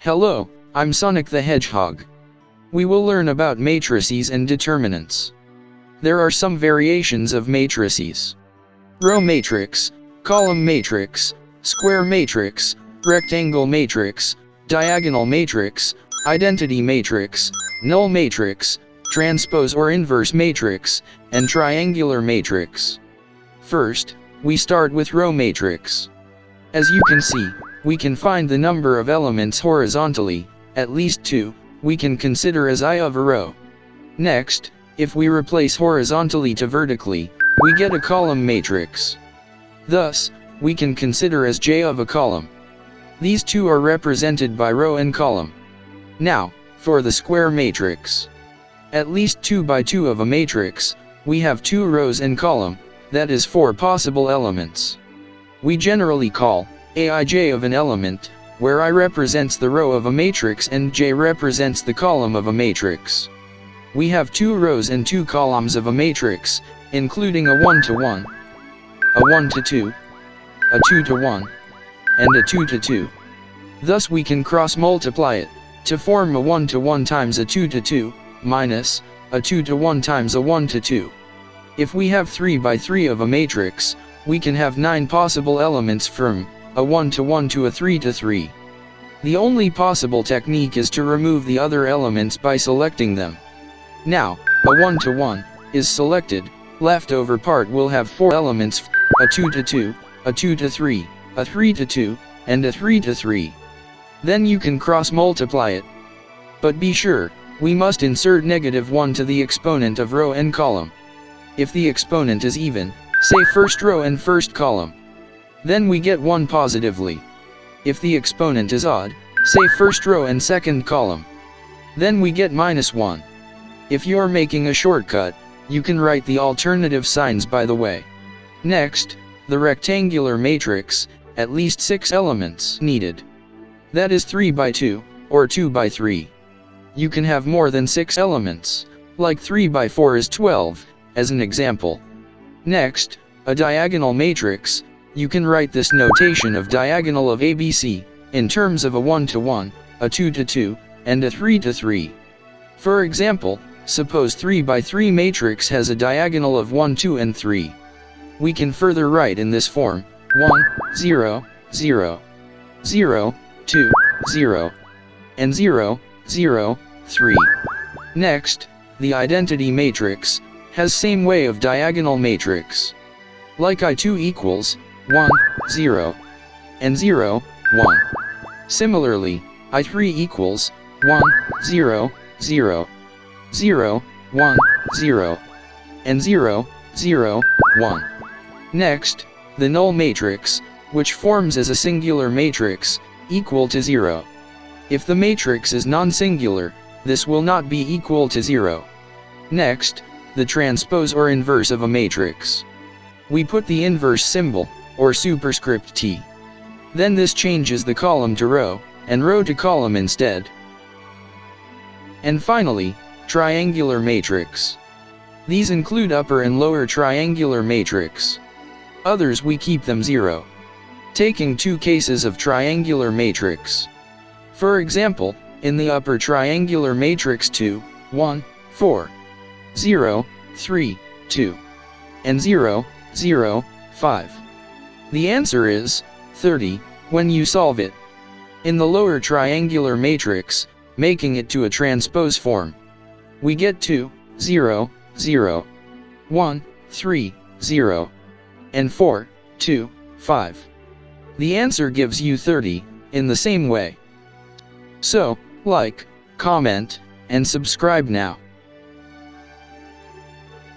Hello, I'm Sonic the Hedgehog. We will learn about matrices and determinants. There are some variations of matrices. Row matrix, column matrix, square matrix, rectangle matrix, diagonal matrix, identity matrix, null matrix, transpose or inverse matrix, and triangular matrix. First, we start with row matrix. As you can see, we can find the number of elements horizontally, at least 2, we can consider as I of a row. Next, if we replace horizontally to vertically, we get a column matrix. Thus, we can consider as J of a column. These two are represented by row and column. Now, for the square matrix. At least 2 by 2 of a matrix, we have 2 rows and column, that is 4 possible elements. We generally call Aij of an element, where I represents the row of a matrix and J represents the column of a matrix. We have 2 rows and 2 columns of a matrix, including a 1 to 1, a 1 to 2, a 2 to 1, and a 2 to 2. Thus we can cross multiply it, to form a 1 to 1 times a 2 to 2, minus, a 2 to 1 times a 1 to 2. If we have 3 by 3 of a matrix, we can have 9 possible elements from a 1 to 1 to a 3 to 3. The only possible technique is to remove the other elements by selecting them. Now, a 1 to 1 is selected, leftover part will have 4 elements, a 2 to 2, a 2 to 3, a 3 to 2, and a 3 to 3. Then you can cross multiply it. But be sure, we must insert -1 to the exponent of row and column. If the exponent is even, say first row and first column. Then we get 1 positively. If the exponent is odd, say first row and second column. Then we get -1. If you're making a shortcut, you can write the alternative signs by the way. Next, the rectangular matrix, at least 6 elements needed. That is 3 by 2, or 2 by 3. You can have more than 6 elements, like 3 by 4 is 12, as an example. Next, a diagonal matrix. You can write this notation of diagonal of ABC, in terms of a 1 to 1, a 2 to 2, and a 3 to 3. For example, suppose 3 by 3 matrix has a diagonal of 1, 2 and 3. We can further write in this form, 1, 0, 0, 0, 2, 0, and 0, 0, 3. Next, the identity matrix, has same way of diagonal matrix. Like I2 equals 1, 0, and 0, 1. Similarly, I3 equals 1, 0, 0, 0, 1, 0, and 0, 0, 1. Next, the null matrix, which forms as a singular matrix, equal to 0. If the matrix is non-singular, this will not be equal to 0. Next, the transpose or inverse of a matrix. We put the inverse symbol, or superscript T. Then this changes the column to row, and row to column instead. And finally, triangular matrix. These include upper and lower triangular matrix. Others we keep them 0. Taking 2 cases of triangular matrix. For example, in the upper triangular matrix 2, 1, 4, 0, 3, 2, and 0, 0, 5. The answer is 30 when you solve it. In the lower triangular matrix, making it to a transpose form, we get 2, 0, 0, 1, 3, 0, and 4, 2, 5. The answer gives you 30, in the same way. So, like, comment, and subscribe now.